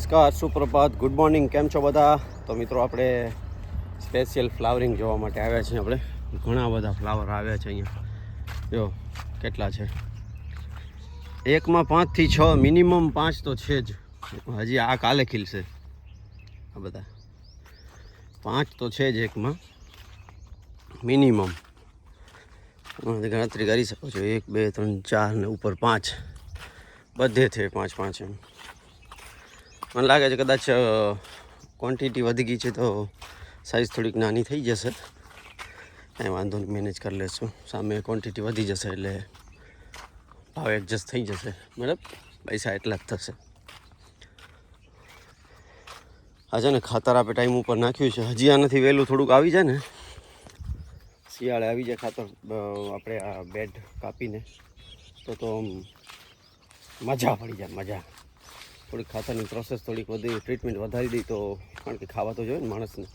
નમસ્કાર, સુપ્રભાત, good morning. કેમ છો બધા? તો મિત્રો આપણે સ્પેશિયલ ફ્લાવરિંગ જોવા માટે આવ્યા છીએ. આપણે ઘણા બધા ફ્લાવર આવ્યા છે અહીંયા. જો કેટલા છે, એકમાં 5 થી 6 મિનિમમ 5 તો છે જ. હજી આ કાલે ખીલશે. આ બધા 5 તો છે જ એકમાં મિનિમમ. ગણતરી કરી શકો છો, 1 2 3 4 ને ઉપર 5 બધે છે 5 એમ. મને લાગે છે કદાચ ક્વોન્ટિટી વધી ગઈ છે તો સાઇઝ થોડીક નાની થઈ જશે. કાંઈ વાંધો નહીં, મેનેજ કરી લેશું. સામે ક્વોન્ટિટી વધી જશે એટલે ભાવ એડજસ્ટ થઈ જશે. મતલબ પૈસા એટલા જ થશે. આ છે ને ખાતર આપણે ટાઈમ ઉપર નાખ્યું છે. હજી આનાથી વહેલું થોડુંક આવી જાય ને, શિયાળે આવી જાય ખાતર આપણે આ બેડ કાપીને તો મજા પડી જાય. મજા થોડીક ખાતરની પ્રોસેસ થોડીક વધી, ટ્રીટમેન્ટ વધારી દઈ તો, કારણ કે ખાવા તો જોઈએ ને માણસને.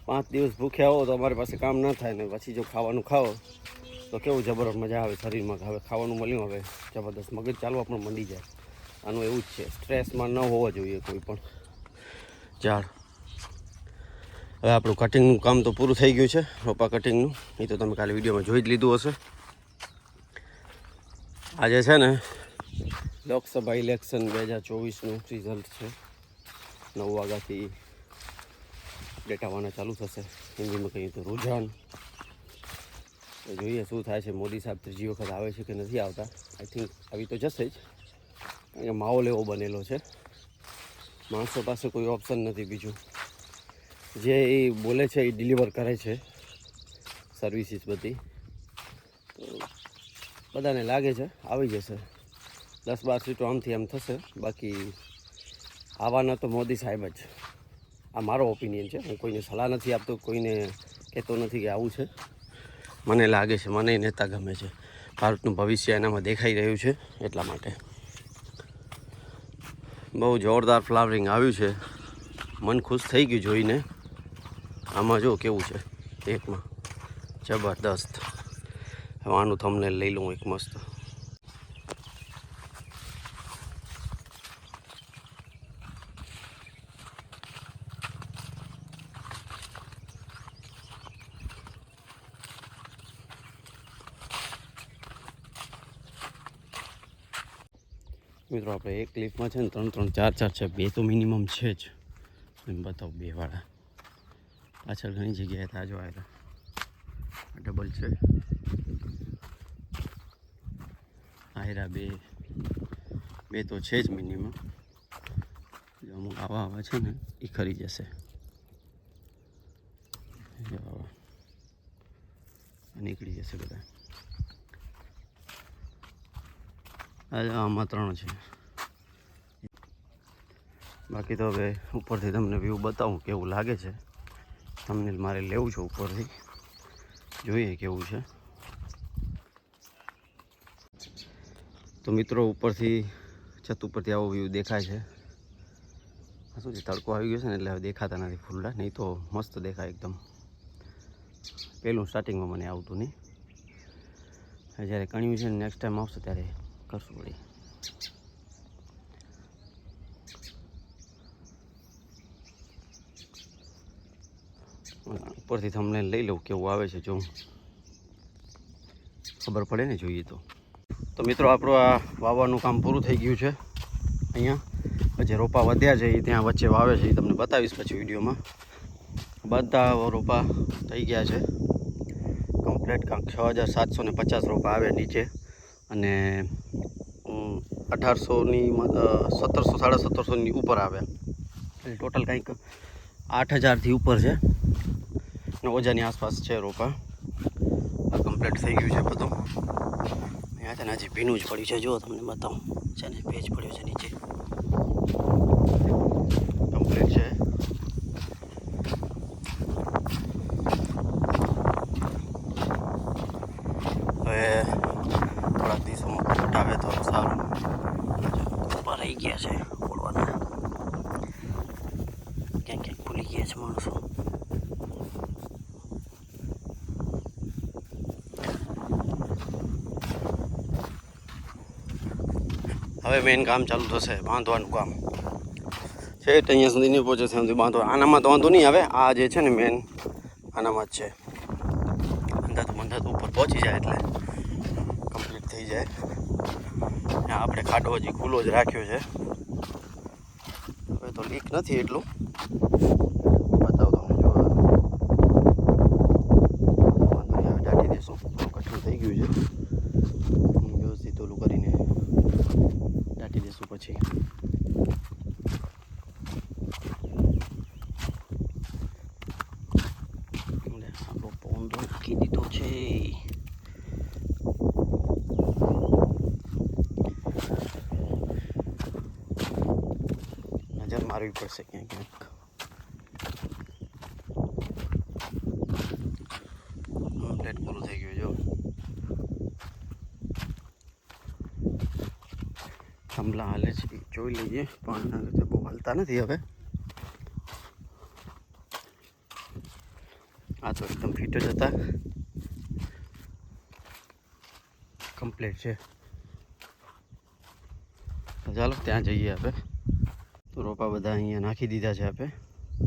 5 દિવસ ભૂખ્યા હો તો અમારી પાસે કામ ના થાય ને પછી જો ખાવાનું ખાઓ તો કેવું જબરદસ્ત મજા આવે શરીરમાં. હવે ખાવાનું મળ્યું, હવે જબરદસ્ત મગજ ચાલવા પણ મંડી જાય. આનું એવું જ છે, સ્ટ્રેસમાં ન હોવા જોઈએ કોઈ પણ ઝાડ. હવે આપણું કટિંગનું કામ તો પૂરું થઈ ગયું છે, રોપા કટિંગનું. એ તો તમે કાલે વિડીયોમાં જોઈ જ લીધું હશે. આજે છે ને લોકસભા ઇલેક્શન 2024નું રિઝલ્ટ છે. 9 વાગ્યાથી અપડેટ આવવાના ચાલુ થશે. હિન્દીમાં કહીએ તો રુઝાન. તો જોઈએ શું થાય છે. મોદી સાહેબ ત્રીજી વખત આવે છે કે નથી આવતા. આઈ થિંક આવી તો જશે જ, કારણ કે માહોલ એવો બનેલો છે. માણસો પાસે કોઈ ઓપ્શન નથી બીજું. જે એ બોલે છે એ ડિલિવર કરે છે સર્વિસીસ બધી. તો બધાને લાગે છે આવી જશે. 10-12 સીટો આમથી આમ થશે. બાકી આવવાના તો મોદી સાહેબ જ. આ મારો ઓપિનિયન છે. હું કોઈને સલાહ નથી આપતો, કોઈને કહેતો નથી કે આવું છે. મને લાગે છે, મને નેતા ગમે છે. ભારતનું ભવિષ્ય એનામાં દેખાઈ રહ્યું છે, એટલા માટે. બહુ જોરદાર ફ્લાવરિંગ આવ્યું છે. મન ખુશ થઈ ગયું જોઈને. આમાં જો કેવું છે, એકમાં જબરદસ્ત. હવે આનું થંબનેલ લઈ લઉં એક મસ્ત. મિત્રો આપણે એક ક્લિપમાં છે ને 3-3 4-4 છે. 2 તો મિનિમમ છે જ. એમ બતાવો 2 વાળા. પાછળ ઘણી જગ્યાએ તાજો આવ્યા. ડબલ છે. આયરા 2 તો છે જ મિનિમમ. અમુક આવા છે ને એ ખરી જશે. નીકળી જશે બધા. આમાં 3 છે. બાકી તો હવે ઉપરથી તમને વ્યૂ બતાવું કેવું લાગે છે. થંબનેલ મારે લેવું છે ઉપરથી, જોઈએ કેવું છે. તો મિત્રો ઉપરથી, છત ઉપરથી આવો વ્યૂ દેખાય છે. શું છે, તડકો આવી ગયો છે ને એટલે હવે દેખાતા નથી ફૂલડા. નહીં તો મસ્ત દેખાય એકદમ. પહેલું સ્ટાર્ટિંગમાં મને આવતું નહીં. જ્યારે કણ્યું છે ને નેક્સ્ટ ટાઈમ આવશે ત્યારે કરશું વળી. ઉપરથી થંબનેલ લઈ લઉં કેવું આવે છે, જો ખબર પડે ને, જોઈએ તો. તો મિત્રો આપણું આ વાવવાનું કામ પૂરું થઈ ગયું છે. અહીંયા જે રોપા વધ્યા છે એ ત્યાં વચ્ચે વાવે છે, એ તમને બતાવીશ પછી વિડીયોમાં. બધા રોપા થઈ ગયા છે કમ્પ્લીટ. કાંક 6750 રોપા આવે નીચે, અને 1800ની 1700 1750ની ઉપર આવ્યા. એટલે ટોટલ કંઈક 8000થી ઉપર છે. અને ઓજાની આસપાસ છે રોપા. આ કમ્પ્લીટ થઈ ગયું છે બધું. અહીંયા છે ને હજી ભીનું જ પડ્યું છે. જો તમને બતાવું, છે ને ભેજ પડ્યો છે નીચે. કમ્પ્લીટ છે. હવે થોડાક દિવસોમાં પટાવે તો સારું. ઉપર રહી ગયા છે ઓળવાના, ક્યાંક ભૂલી ગયા છે માણસો. હવે મેઇન કામ ચાલુ થશે, બાંધવાનું કામ. છેટ અહીંયા સુધી નહીં પહોંચે ત્યાં સુધી બાંધો. આનામાં તો વાંધો નહીં આવે. આ જે છે ને મેન આનામાં જ છે. અંધાતું બંધાતું ઉપર પહોંચી જાય એટલે કમ્પ્લીટ થઈ જાય. આપણે ખાડો હજી ખુલ્લો જ રાખ્યો છે. હવે તો લીક નથી એટલું. બતાવો તમને જો વાંધો નહીં આવે. દાટી દઈશું. કઠણ થઈ ગયું છે. વ્યવસ્થિત ઓલું કરીને દાટી દઈશું પછી. આપણો પોંદો નાખી દીધો છે. નજર મારવી પડશે ક્યાંક ક્યાંક. પ્લેટ પૂરું થઈ ગયું. જો થાંભલા હાલે છે જોઈ લઈએ. પણ બહુ હાલતા નથી હવે. આ તો એકદમ ફિટ જ હતા. કમ્પ્લીટ છે. ચાલો ત્યાં જઈએ આપણે. તો રોપા બધા અહીંયા નાખી દીધા છે આપણે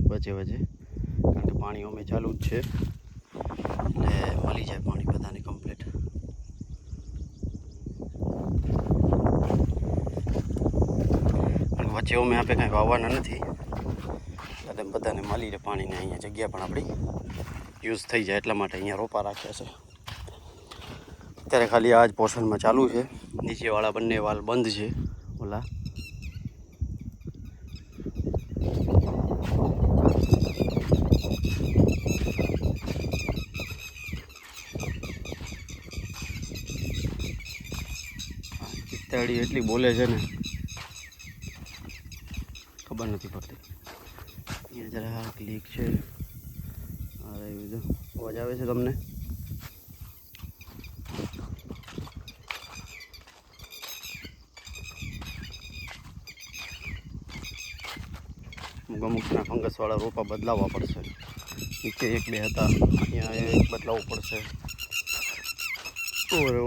વચ્ચે વચ્ચે, કારણ કે પાણી અમે ચાલુ જ છે એટલે મળી જાય પાણી બધાને કમ્પ્લીટ. વચ્ચે અમે આપણે કાંઈ વાવવાના નથી એટલે બધાને મળી રહે પાણીને. અહીંયા જગ્યા પણ આપણી યુઝ થઈ જાય એટલા માટે અહીંયા રોપા રાખ્યા છે. અત્યારે ખાલી આ જ પોર્શનમાં ચાલુ છે. નીચેવાળા બંને વાલ બંધ છે. ઓલા ચિત્તાડી એટલી બોલે છે ને ખબર નથી પડતી. અહીંયા જરા ક્લિક છે. અવાજ આવે છે તમને? અમુકના ફંગસવાળા રોપા બદલાવવા પડશે. નીચે એક બે હતા, અહીંયા એક બદલાવવું પડશે. ઓરે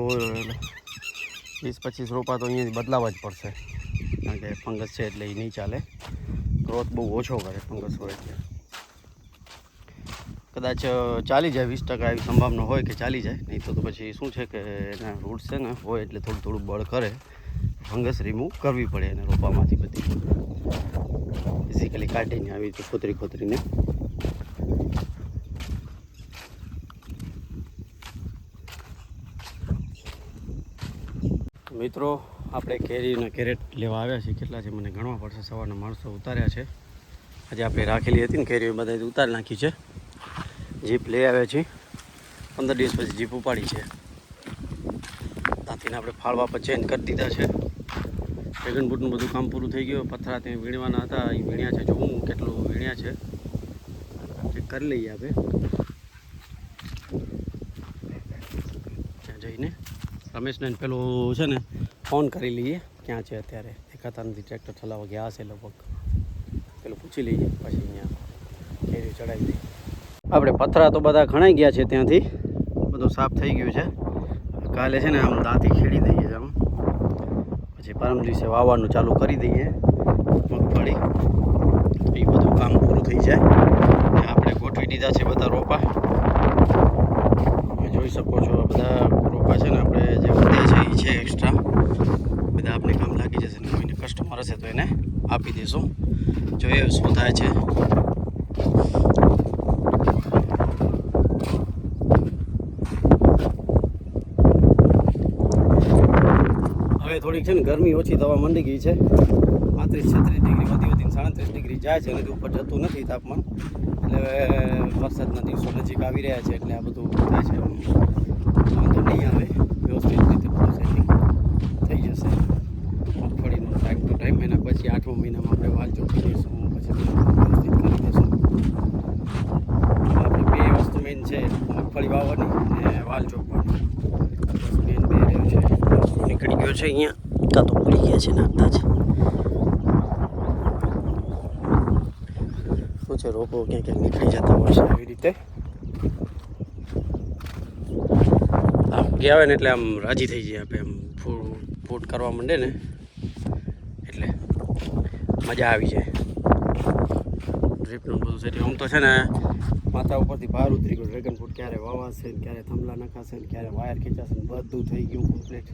20-25 રોપા તો અહીંયાથી બદલાવવા જ પડશે, કારણ કે ફંગસ છે એટલે એ નહીં ચાલે. ગ્રોથ બહુ ઓછો કરે ફંગસ હોય એટલે. કદાચ ચાલી જાય 20% એવી સંભાવના હોય કે ચાલી જાય. નહીં તો પછી શું છે કે એના રૂટ્સ છે ને હોય એટલે થોડું થોડું બળ કરે. ફંગસ રિમૂવ કરવી પડે એને રોપામાંથી બધી ફિઝિકલી કાઢીને આવી રીતે ખોતરીને. મિત્રો આપણે કેરીના કેરેટ લેવા આવ્યા છીએ. કેટલા છે મને ગણવા પડશે. સવારના માણસો ઉતાર્યા છે. આજે આપણે રાખેલી હતી ને કેરીઓ બધા ઉતારી નાખી છે. જીપ લઈ આવ્યા છીએ. 15 દિવસ પછી જીપ ઉપાડી છે. ત્યાંથી આપણે ફાળવા પર ચેન્જ કરી દીધા છે. ડ્રેગન ફ્રૂટનું બધું કામ પૂરું થઈ ગયું. પથરા ત્યાં વીણવાના હતા એ વીણ્યા છે. જોવું કેટલું વીણ્યા છે ચેક કરી લઈએ આપણે ત્યાં જઈને. રમેશને પેલું છે ને ફોન કરી લઈએ ક્યાં છે અત્યારે. દેખાતા નથી. ટ્રેક્ટર ચલાવવા ગયા હશે લગભગ. પેલું પૂછી લઈએ પછી અહીંયા કેરી ચડાવી દઈએ. આપણે પથરા તો બધા ખણાઈ ગયા છે. ત્યાંથી બધું સાફ થઈ ગયું છે. કાલે છે ને આમ દાંતી ખેડી દઈએ છીએ આમ. પછી પરમ દિવસે વાવવાનું ચાલુ કરી દઈએ મગફળી. એ બધું કામ પૂરું થઈ જાય. આપણે ગોઠવી દીધા છે બધા રોપા. તમે જોઈ શકો છો બધા રોપા છે ને આપણે જે વધે છે એ છે એક્સ્ટ્રા. બધા આપણે કામ લાગી જશે. કોઈને કસ્ટમર હશે તો એને આપી દઈશું. જોઈએ શું થાય છે. હવે થોડીક છે ને ગરમી ઓછી થવા માંડી ગઈ છે. 35-36 ડિગ્રી વધીને 37 ડિગ્રી જાય છે. એનાથી ઉપર જતું નથી તાપમાન. એટલે વરસાદના દિવસો નજીક આવી રહ્યા છે એટલે આ બધું થાય છે. વાંધો નહીં આવે. વ્યવસ્થિત રીતે બધું સેટિંગ થઈ જશે. મગફળીનો ટાઈમ ટુ ટાઈમ. એના પછી 8મા મહિનામાં આપણે વાલ ચોપી દઈશું. પછી વ્યવસ્થિત કરી દઈશું. આપણે બે વસ્તુ મેઇન છે, મગફળી વાવવાની અને વાલ ચોપવાની. મેઇન બે રહ્યું છે. નીકળી ગયો છે અહીંયા. કાં તો ભૂલી ગયા છે નાખતા જ. શું છે રોપો ક્યાંક ક્યાંક નીકળી જતા હોય છે આવી રીતે. આમ ગયા હોય ને એટલે આમ રાજી થઈ જાય. આપણે આમ ફૂટ કરવા માંડે ને એટલે મજા આવી જાય. ડ્રીપનું બધું સેટિંગ આમ તો છે ને માથા ઉપરથી બહાર ઉતરી ગયું. ડ્રેગન ફ્રૂટ ક્યારે વાવાશે ને ક્યારે થંભલા નખાશે ને ક્યારે વાયર ખેંચાશે ને બધું થઈ ગયું કમ્પ્લીટ.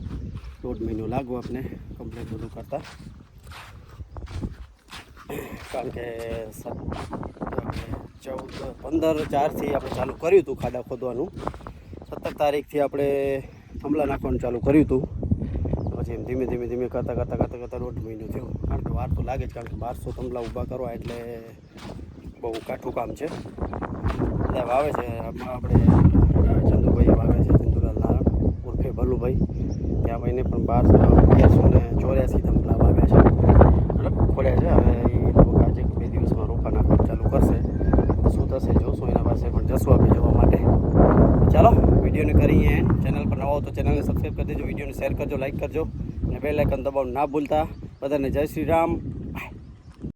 1.5 મહિનો લાગુ આપણે કમ્પ્લીટ બધું કરતા, કારણ કે 15/4થી આપણે ચાલુ કર્યું હતું ખાડા ખોદવાનું. 17 તારીખથી આપણે થંભલા નાખવાનું ચાલુ કર્યું હતું. પછી એમ ધીમે ધીમે કરતાં 1.5 મહિનો થયો. કારણ કે વાર તો લાગે જ, કારણ કે 1200 થંભલા ઊભા કરવા એટલે બહુ કાઠું કામ છે. બધા વાવે છે આમાં આપણે ચંદુભાઈ વાવે છે, ચંદુલાલ નારાયણ ઉર્ફે ભલુભાઈ. ત્યાં ભાઈને પણ 1284 થંભલા વાવ્યા છે, મતલબ ખોલ્યા છે. હવે એ લોકો આજે 2 દિવસમાં રોપા નાખવાનું ચાલુ કરશે. શું થશે જોશું, એના પાસે પણ જશું આપણે જોવા માટે. ચાલો વિડીયોને કરીએ. ચેનલ પર નવા હો તો ચેનલને સબસ્ક્રાઈબ કરી દેજો, વિડીયોને શેર કરજો, લાઈક કરજો અને બેલ આઇકન દબાવવાનું ના ભૂલતા. બધાને જય શ્રી રામ.